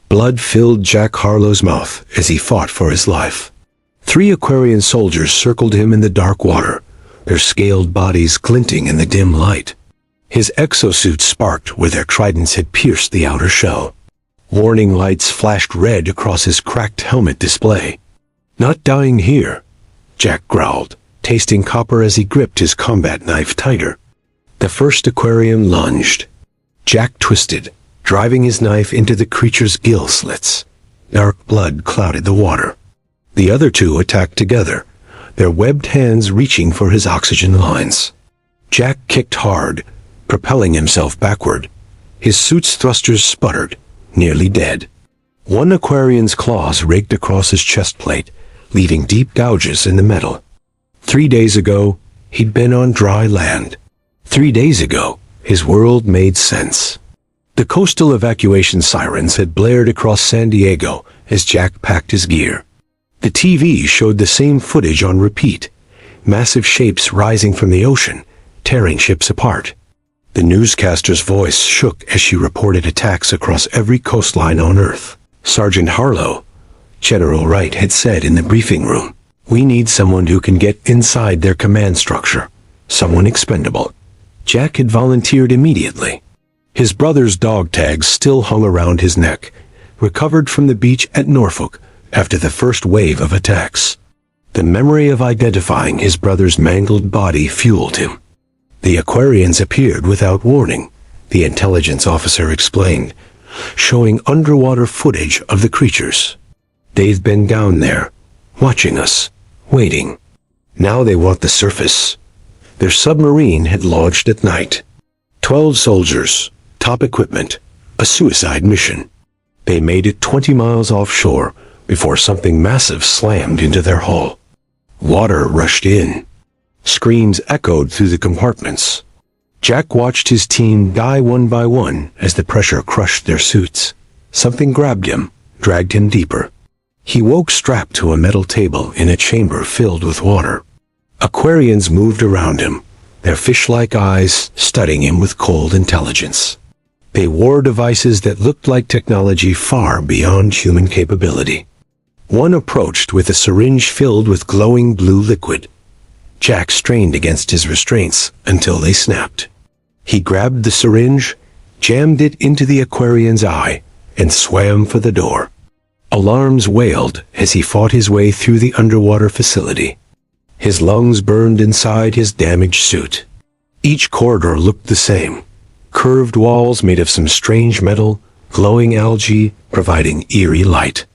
Blood filled Jack Harlow's mouth as he fought for his life. 3 Aquarian soldiers circled him in the dark water, their scaled bodies glinting in the dim light. His exosuit sparked where their tridents had pierced the outer shell. Warning lights flashed red across his cracked helmet display. "Not dying here," Jack growled, tasting copper as he gripped his combat knife tighter. The first Aquarian lunged. Jack twisted, driving his knife into the creature's gill slits. Dark blood clouded the water. The other 2 attacked together, their webbed hands reaching for his oxygen lines. Jack kicked hard, propelling himself backward. His suit's thrusters sputtered, nearly dead. One Aquarian's claws raked across his chest plate, leaving deep gouges in the metal. 3 days ago, he'd been on dry land. 3 days ago, his world made sense. The coastal evacuation sirens had blared across San Diego as Jack packed his gear. The TV showed the same footage on repeat, massive shapes rising from the ocean, tearing ships apart. The newscaster's voice shook as she reported attacks across every coastline on Earth. "Sergeant Harlow," General Wright had said in the briefing room, "we need someone who can get inside their command structure, someone expendable." Jack had volunteered immediately. His brother's dog tags still hung around his neck, recovered from the beach at Norfolk after the first wave of attacks. The memory of identifying his brother's mangled body fueled him. "The Aquarians appeared without warning," the intelligence officer explained, showing underwater footage of the creatures. "They've been down there, watching us, waiting. Now they want the surface." Their submarine had launched at night. 12 soldiers, top equipment, a suicide mission. They made it 20 miles offshore before something massive slammed into their hull. Water rushed in. Screams echoed through the compartments. Jack watched his team die one by one as the pressure crushed their suits. Something grabbed him, dragged him deeper. He woke strapped to a metal table in a chamber filled with water. Aquarians moved around him, their fish-like eyes studying him with cold intelligence. They wore devices that looked like technology far beyond human capability. One approached with a syringe filled with glowing blue liquid. Jack strained against his restraints until they snapped. He grabbed the syringe, jammed it into the Aquarian's eye, and swam for the door. Alarms wailed as he fought his way through the underwater facility. His lungs burned inside his damaged suit. Each corridor looked the same. Curved walls made of some strange metal, glowing algae providing eerie light.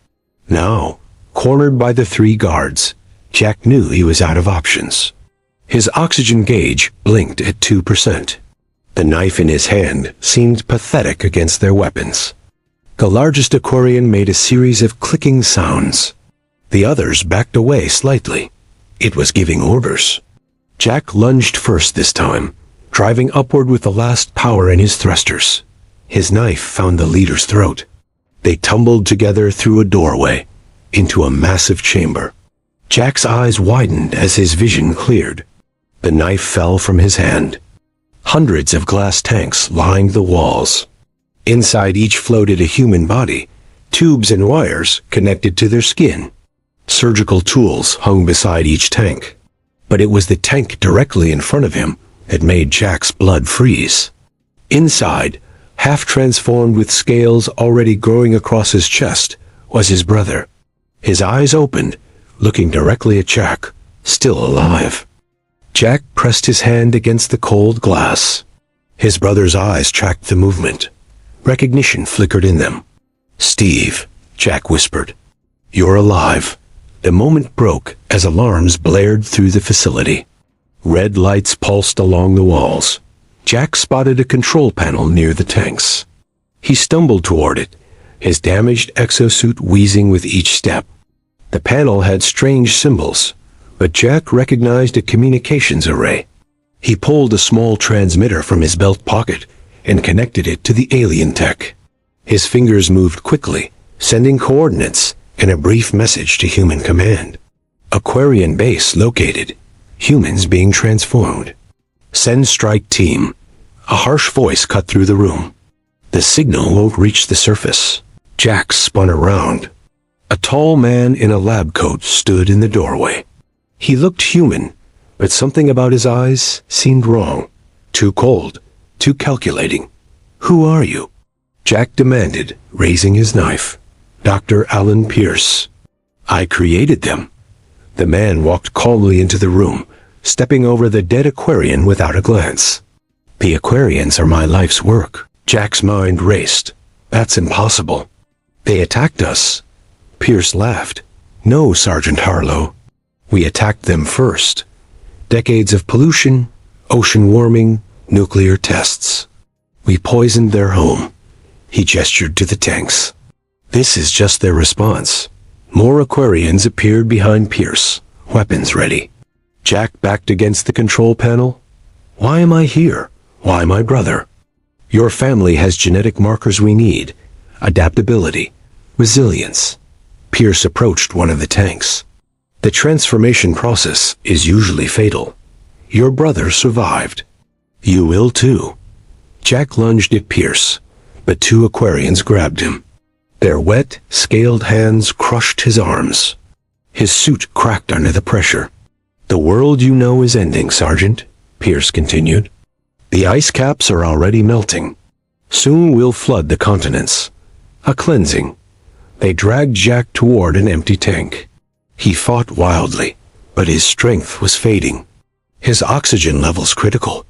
Now, cornered by the 3 guards, Jack knew he was out of options. His oxygen gauge blinked at 2%. The knife in his hand seemed pathetic against their weapons. The largest Aquarian made a series of clicking sounds. The others backed away slightly. It was giving orders. Jack lunged first this time, driving upward with the last power in his thrusters. His knife found the leader's throat. They tumbled together through a doorway, into a massive chamber. Jack's eyes widened as his vision cleared. The knife fell from his hand. Hundreds of glass tanks lined the walls. Inside each floated a human body, tubes and wires connected to their skin. Surgical tools hung beside each tank. But it was the tank directly in front of him that made Jack's blood freeze. Inside, half transformed with scales already growing across his chest, was his brother. His eyes opened, looking directly at Jack, still alive. Jack pressed his hand against the cold glass. His brother's eyes tracked the movement. Recognition flickered in them. "Steve," Jack whispered. "You're alive." The moment broke as alarms blared through the facility. Red lights pulsed along the walls. Jack spotted a control panel near the tanks. He stumbled toward it, his damaged exosuit wheezing with each step. The panel had strange symbols, but Jack recognized a communications array. He pulled a small transmitter from his belt pocket and connected it to the alien tech. His fingers moved quickly, sending coordinates and a brief message to human command. Aquarian base located. Humans being transformed. "Send strike team." A harsh voice cut through the room. "The signal won't reach the surface." Jack spun around. A tall man in a lab coat stood in the doorway. He looked human, but something about his eyes seemed wrong. Too cold, too calculating. "Who are you?" Jack demanded, raising his knife. "Dr. Alan Pierce. I created them." The man walked calmly into the room, stepping over the dead Aquarian without a glance. "The Aquarians are my life's work." Jack's mind raced. "That's impossible." "They attacked us." Pierce laughed. "No, Sergeant Harlow. We attacked them first. Decades of pollution, ocean warming, nuclear tests. We poisoned their home." He gestured to the tanks. "This is just their response." More Aquarians appeared behind Pierce, weapons ready. Jack backed against the control panel. "Why am I here? Why my brother?" "Your family has genetic markers we need. Adaptability, resilience." Pierce approached one of the tanks. "The transformation process is usually fatal. Your brother survived. You will too." Jack lunged at Pierce, but two Aquarians grabbed him. Their wet, scaled hands crushed his arms. His suit cracked under the pressure. "The world you know is ending, Sergeant," Pierce continued. "The ice caps are already melting. Soon we'll flood the continents. A cleansing." They dragged Jack toward an empty tank. He fought wildly, but his strength was fading. His oxygen levels critical.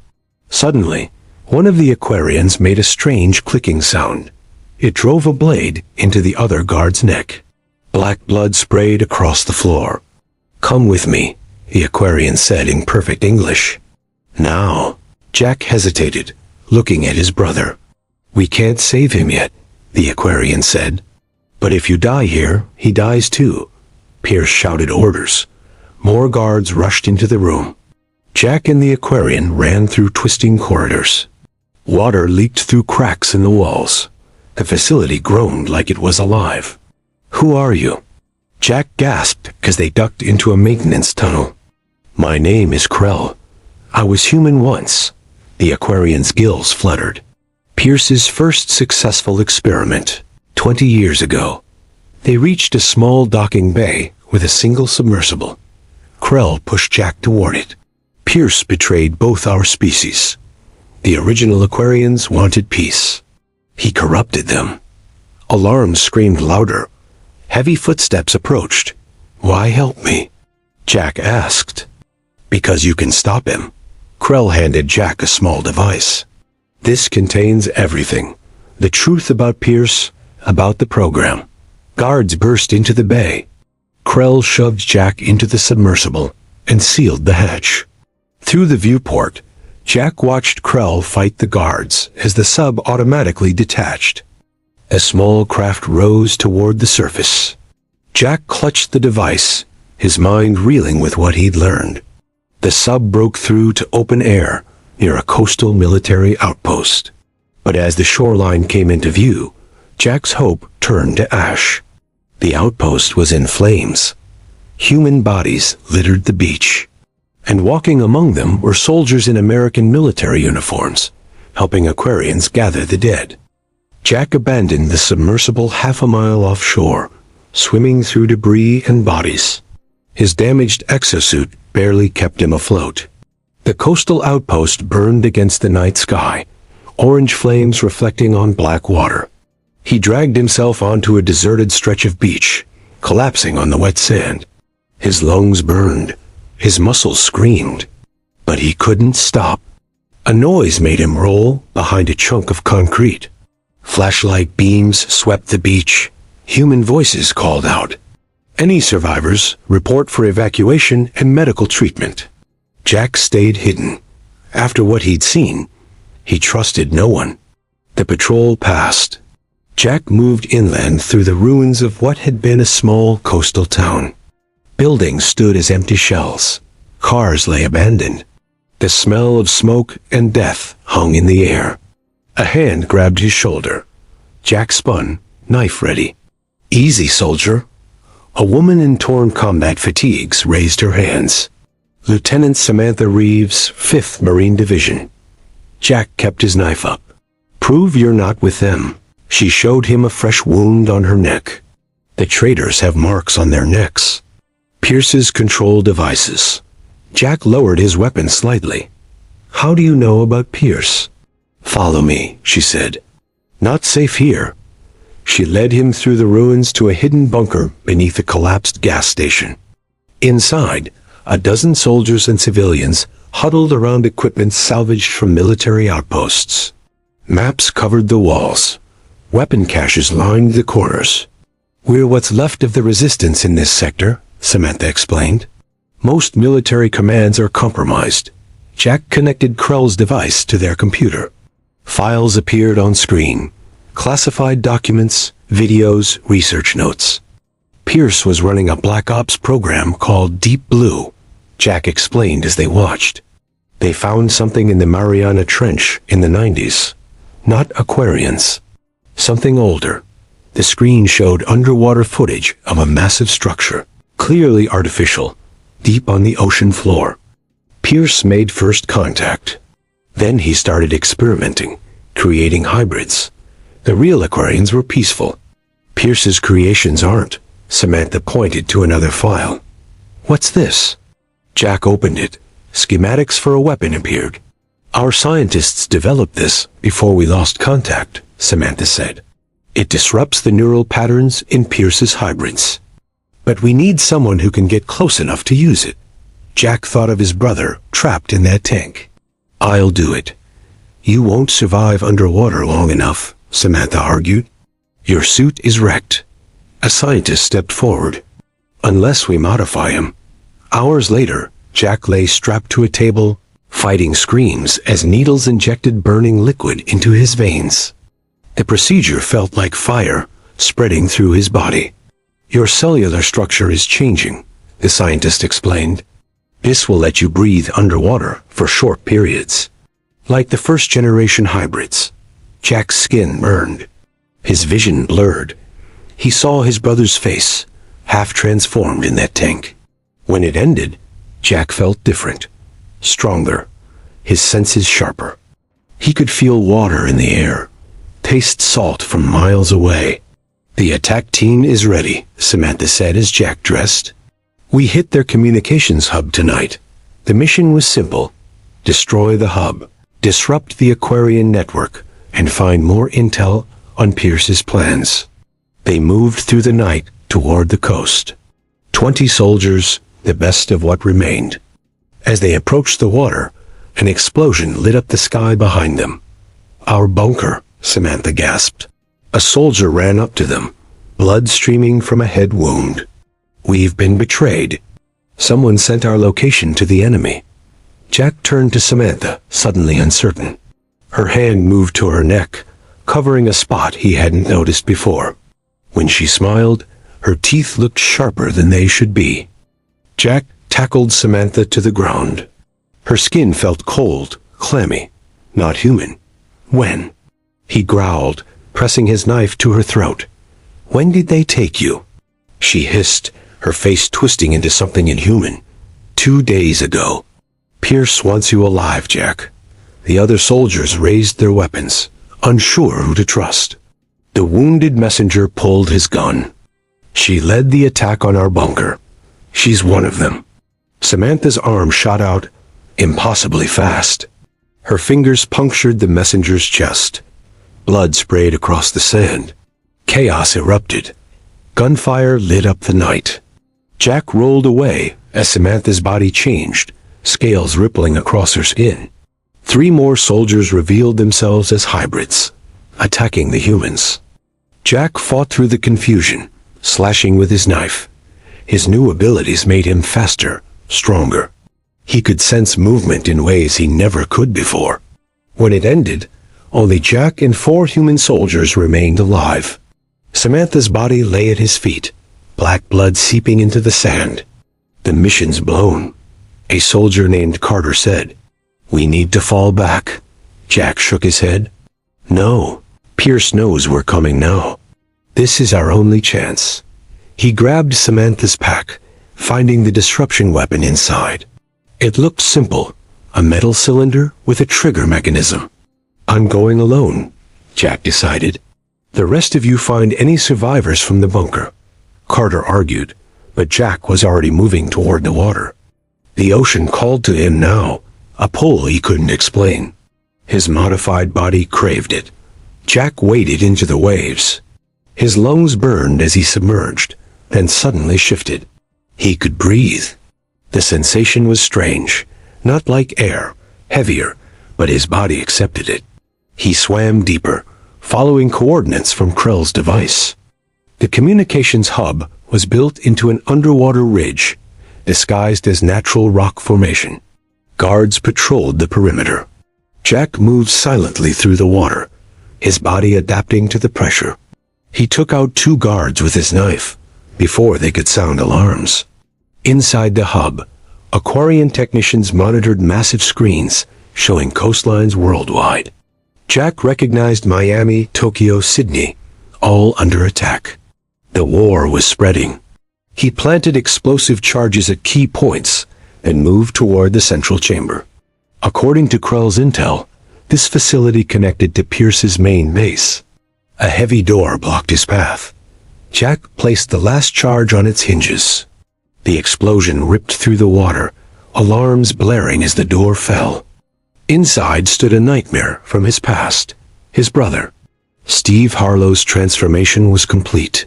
Suddenly, one of the Aquarians made a strange clicking sound. It drove a blade into the other guard's neck. Black blood sprayed across the floor. "Come with me," the Aquarian said in perfect English. "Now." Jack hesitated, looking at his brother. "We can't save him yet," the Aquarian said. "But if you die here, he dies too." Pierce shouted orders. More guards rushed into the room. Jack and the Aquarian ran through twisting corridors. Water leaked through cracks in the walls. The facility groaned like it was alive. "Who are you?" Jack gasped as they ducked into a maintenance tunnel. "My name is Krell. I was human once." The Aquarian's gills fluttered. "Pierce's first successful experiment, 20 years ago." They reached a small docking bay with a single submersible. Krell pushed Jack toward it. "Pierce betrayed both our species. The original Aquarians wanted peace. He corrupted them." Alarms screamed louder. Heavy footsteps approached. "Why help me?" Jack asked. "Because you can stop him." Krell handed Jack a small device. "This contains everything. The truth about Pierce, about the program." Guards burst into the bay. Krell shoved Jack into the submersible and sealed the hatch. Through the viewport, Jack watched Krell fight the guards as the sub automatically detached. A small craft rose toward the surface. Jack clutched the device, his mind reeling with what he'd learned. The sub broke through to open air near a coastal military outpost. But as the shoreline came into view, Jack's hope turned to ash. The outpost was in flames. Human bodies littered the beach. And walking among them were soldiers in American military uniforms, helping Aquarians gather the dead. Jack abandoned the submersible half a mile offshore, swimming through debris and bodies. His damaged exosuit barely kept him afloat. The coastal outpost burned against the night sky, orange flames reflecting on black water. He dragged himself onto a deserted stretch of beach, collapsing on the wet sand. His lungs burned. His muscles screamed. But he couldn't stop. A noise made him roll behind a chunk of concrete. Flashlight beams swept the beach. Human voices called out. "Any survivors, report for evacuation and medical treatment." Jack stayed hidden. After what he'd seen, he trusted no one. The patrol passed. Jack moved inland through the ruins of what had been a small coastal town. Buildings stood as empty shells. Cars lay abandoned. The smell of smoke and death hung in the air. A hand grabbed his shoulder. Jack spun, knife ready. "Easy, soldier." A woman in torn combat fatigues raised her hands. "Lieutenant Samantha Reeves, 5th Marine Division." Jack kept his knife up. "Prove you're not with them." She showed him a fresh wound on her neck. The traitors have marks on their necks. Pierce's control devices. Jack lowered his weapon slightly. How do you know about Pierce? Follow me, she said. Not safe here. She led him through the ruins to a hidden bunker beneath a collapsed gas station. Inside, a dozen soldiers and civilians huddled around equipment salvaged from military outposts. Maps covered the walls. Weapon caches lined the corners. We're what's left of the resistance in this sector, Samantha explained. Most military commands are compromised. Jack connected Krell's device to their computer. Files appeared on screen. Classified documents, videos, research notes. Pierce was running a Black Ops program called Deep Blue, Jack explained as they watched. They found something in the Mariana Trench in the 90s. Not Aquarians. Something older. The screen showed underwater footage of a massive structure, clearly artificial, deep on the ocean floor. Pierce made first contact. Then he started experimenting, creating hybrids. The real Aquarians were peaceful. Pierce's creations aren't. Samantha pointed to another file. What's this? Jack opened it. Schematics for a weapon appeared. Our scientists developed this before we lost contact, Samantha said. It disrupts the neural patterns in Pierce's hybrids. But we need someone who can get close enough to use it. Jack thought of his brother, trapped in that tank. I'll do it. You won't survive underwater long enough, Samantha argued. Your suit is wrecked. A scientist stepped forward. Unless we modify him. Hours later, Jack lay strapped to a table, fighting screams as needles injected burning liquid into his veins. The procedure felt like fire, spreading through his body. Your cellular structure is changing, the scientist explained. This will let you breathe underwater for short periods. Like the first-generation hybrids. Jack's skin burned. His vision blurred. He saw his brother's face, half transformed in that tank. When it ended, Jack felt different. Stronger. His senses sharper. He could feel water in the air. Taste salt from miles away. The attack team is ready, Samantha said as Jack dressed. We hit their communications hub tonight. The mission was simple. Destroy the hub, disrupt the Aquarian network, and find more intel on Pierce's plans. They moved through the night toward the coast. 20 soldiers, the best of what remained. As they approached the water, an explosion lit up the sky behind them. Our bunker, Samantha gasped. A soldier ran up to them, blood streaming from a head wound. We've been betrayed. Someone sent our location to the enemy. Jack turned to Samantha, suddenly uncertain. Her hand moved to her neck, covering a spot he hadn't noticed before. When she smiled, her teeth looked sharper than they should be. Jack tackled Samantha to the ground. Her skin felt cold, clammy, not human. When? He growled, pressing his knife to her throat. When did they take you? She hissed, her face twisting into something inhuman. 2 days ago. Pierce wants you alive, Jack. The other soldiers raised their weapons, unsure who to trust. The wounded messenger pulled his gun. She led the attack on our bunker. She's one of them. Samantha's arm shot out, impossibly fast. Her fingers punctured the messenger's chest. Blood sprayed across the sand. Chaos erupted. Gunfire lit up the night. Jack rolled away as Samantha's body changed, scales rippling across her skin. 3 more soldiers revealed themselves as hybrids, attacking the humans. Jack fought through the confusion, slashing with his knife. His new abilities made him faster, stronger. He could sense movement in ways he never could before. When it ended, only Jack and 4 human soldiers remained alive. Samantha's body lay at his feet, black blood seeping into the sand. The mission's blown, a soldier named Carter said. We need to fall back. Jack shook his head. No, Pierce knows we're coming now. This is our only chance. He grabbed Samantha's pack, finding the disruption weapon inside. It looked simple, a metal cylinder with a trigger mechanism. I'm going alone, Jack decided. The rest of you find any survivors from the bunker, Carter argued, but Jack was already moving toward the water. The ocean called to him now, a pull he couldn't explain. His modified body craved it. Jack waded into the waves. His lungs burned as he submerged, then suddenly shifted. He could breathe. The sensation was strange, not like air, heavier, but his body accepted it. He swam deeper, following coordinates from Krell's device. The communications hub was built into an underwater ridge, disguised as natural rock formation. Guards patrolled the perimeter. Jack moved silently through the water, his body adapting to the pressure. He took out 2 guards with his knife, before they could sound alarms. Inside the hub, Aquarian technicians monitored massive screens, showing coastlines worldwide. Jack recognized Miami, Tokyo, Sydney, all under attack. The war was spreading. He planted explosive charges at key points and moved toward the central chamber. According to Krell's intel, this facility connected to Pierce's main base. A heavy door blocked his path. Jack placed the last charge on its hinges. The explosion ripped through the water, alarms blaring as the door fell. Inside stood a nightmare from his past, his brother. Steve Harlow's transformation was complete.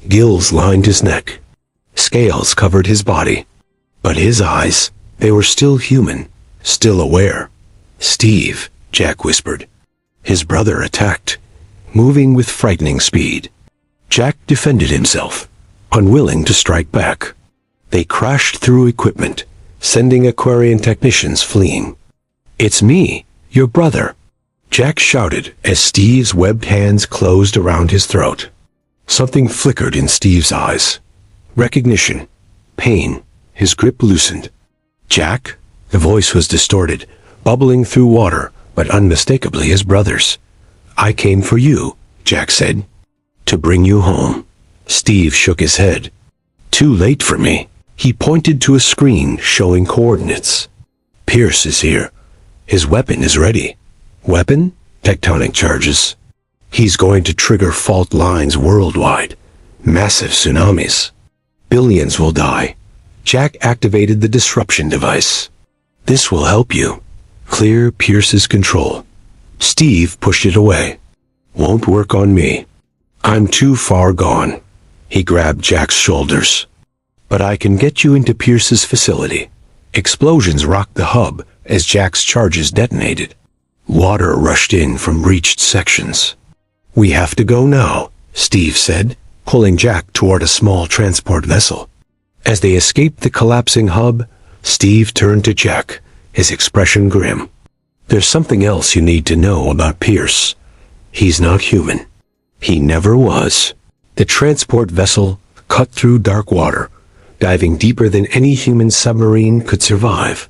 Gills lined his neck. Scales covered his body. But his eyes, they were still human, still aware. "Steve," Jack whispered. His brother attacked, moving with frightening speed. Jack defended himself, unwilling to strike back. They crashed through equipment, sending Aquarian technicians fleeing. "It's me, your brother," Jack shouted as Steve's webbed hands closed around his throat. Something flickered in Steve's eyes. Recognition. Pain. His grip loosened. "Jack?" The voice was distorted, bubbling through water, but unmistakably his brother's. "I came for you," Jack said. "To bring you home." Steve shook his head. "Too late for me." He pointed to a screen showing coordinates. "Pierce is here. His weapon is ready." "Weapon?" "Tectonic charges. He's going to trigger fault lines worldwide. Massive tsunamis. Billions will die." Jack activated the disruption device. "This will help you. Clear Pierce's control." Steve pushed it away. "Won't work on me. I'm too far gone." He grabbed Jack's shoulders. "But I can get you into Pierce's facility." Explosions rocked the hub as Jack's charges detonated. Water rushed in from breached sections. "We have to go now," Steve said, pulling Jack toward a small transport vessel. As they escaped the collapsing hub, Steve turned to Jack, his expression grim. "There's something else you need to know about Pierce. He's not human. He never was." The transport vessel cut through dark water, diving deeper than any human submarine could survive.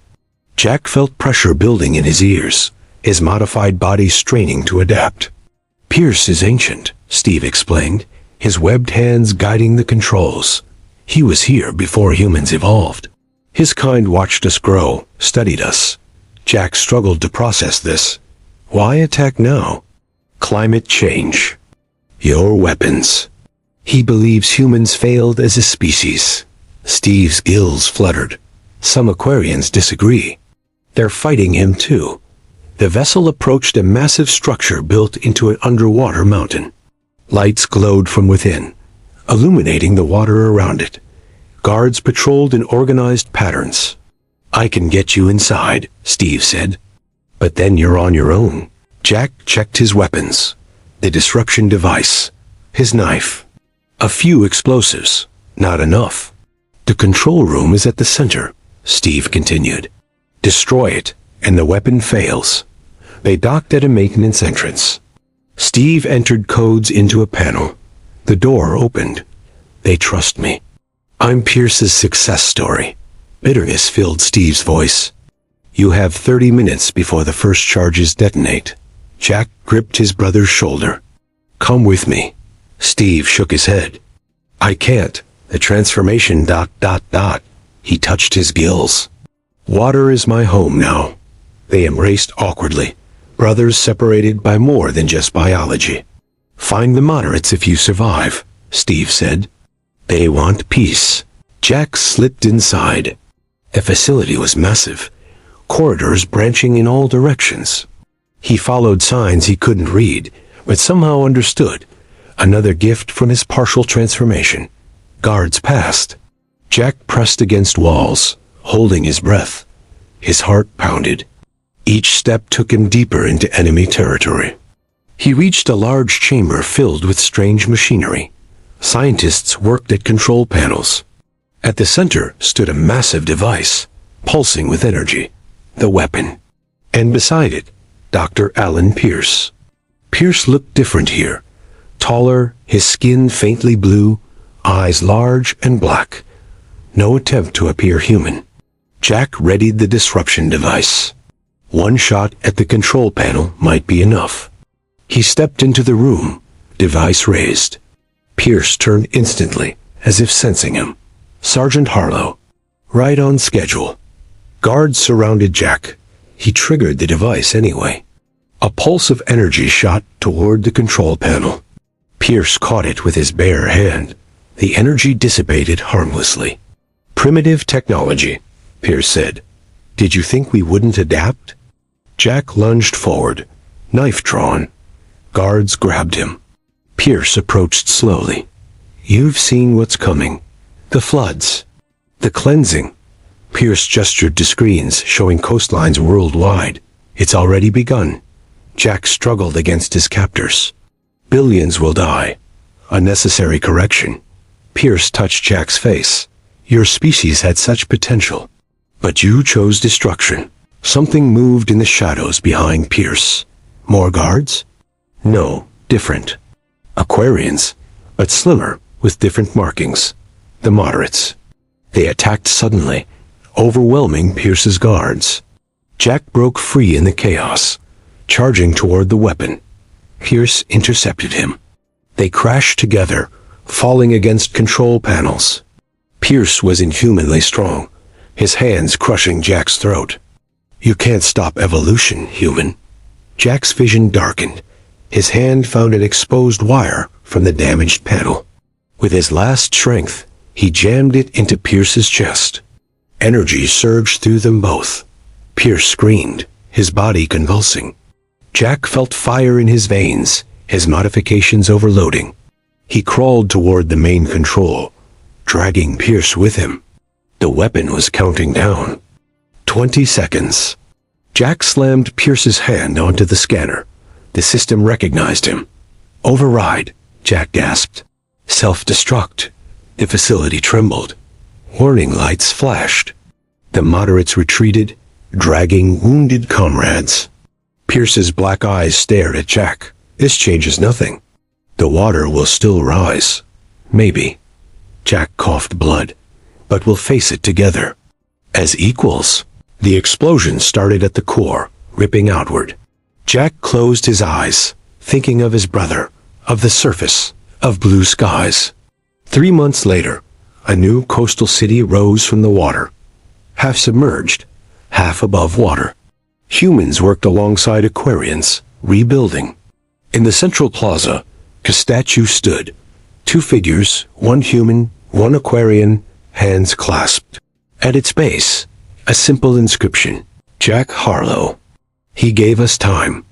Jack felt pressure building in his ears, his modified body straining to adapt. "Pierce is ancient," Steve explained, his webbed hands guiding the controls. "He was here before humans evolved. His kind watched us grow, studied us." Jack struggled to process this. Why attack now? Climate change. Your weapons. He believes humans failed as a species. Steve's gills fluttered. Some Aquarians disagree. They're fighting him too. The vessel approached a massive structure built into an underwater mountain. Lights glowed from within, illuminating the water around it. Guards patrolled in organized patterns. "I can get you inside," Steve said. "But then you're on your own." Jack checked his weapons. The disruption device. His knife. A few explosives. Not enough. "The control room is at the center," Steve continued. "Destroy it, and the weapon fails." They docked at a maintenance entrance. Steve entered codes into a panel. The door opened. "They trust me. I'm Pierce's success story." Bitterness filled Steve's voice. "You have 30 minutes before the first charges detonate." Jack gripped his brother's shoulder. "Come with me." Steve shook his head. "I can't. The transformation ... He touched his gills. "Water is my home now." They embraced awkwardly, brothers separated by more than just biology. "Find the moderates if you survive," Steve said. "They want peace." Jack slipped inside. The facility was massive, corridors branching in all directions. He followed signs he couldn't read, but somehow understood. Another gift from his partial transformation. Guards passed. Jack pressed against walls, holding his breath. His heart pounded. Each step took him deeper into enemy territory. He reached a large chamber filled with strange machinery. Scientists worked at control panels. At the center stood a massive device, pulsing with energy, the weapon. And beside it, Dr. Alan Pierce. Pierce looked different here. Taller, his skin faintly blue, eyes large and black. No attempt to appear human. Jack readied the disruption device. One shot at the control panel might be enough. He stepped into the room, device raised. Pierce turned instantly, as if sensing him. "Sergeant Harlow." "Right on schedule." Guards surrounded Jack. He triggered the device anyway. A pulse of energy shot toward the control panel. Pierce caught it with his bare hand. The energy dissipated harmlessly. "Primitive technology," Pierce said. "Did you think we wouldn't adapt?" Jack lunged forward, knife drawn. Guards grabbed him. Pierce approached slowly. "You've seen what's coming. The floods. The cleansing." Pierce gestured to screens showing coastlines worldwide. "It's already begun." Jack struggled against his captors. "Billions will die." A necessary correction. Pierce touched Jack's face. "Your species had such potential. But you chose destruction." Something moved in the shadows behind Pierce. More guards? No, different. Aquarians, but slimmer, with different markings. The moderates. They attacked suddenly, overwhelming Pierce's guards. Jack broke free in the chaos, charging toward the weapon. Pierce intercepted him. They crashed together, falling against control panels. Pierce was inhumanly strong, his hands crushing Jack's throat. "You can't stop evolution, human." Jack's vision darkened. His hand found an exposed wire from the damaged panel. With his last strength, he jammed it into Pierce's chest. Energy surged through them both. Pierce screamed, his body convulsing. Jack felt fire in his veins, his modifications overloading. He crawled toward the main control, dragging Pierce with him. The weapon was counting down. 20 seconds. Jack slammed Pierce's hand onto the scanner. The system recognized him. "Override," Jack gasped. "Self-destruct." The facility trembled. Warning lights flashed. The moderates retreated, dragging wounded comrades. Pierce's black eyes stared at Jack. "This changes nothing. The water will still rise. Maybe." Jack coughed blood. "But we'll face it together. As equals." The explosion started at the core, ripping outward. Jack closed his eyes, thinking of his brother, of the surface, of blue skies. 3 months later, a new coastal city rose from the water. Half submerged, half above water. Humans worked alongside Aquarians, rebuilding. In the central plaza, a statue stood. 2 figures, one human, one Aquarian, hands clasped. At its base, a simple inscription, "Jack Harlow. He gave us time."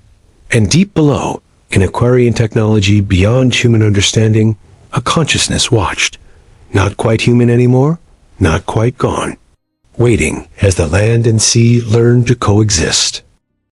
And deep below, in Aquarian technology beyond human understanding, a consciousness watched. Not quite human anymore, not quite gone. Waiting as the land and sea learned to coexist.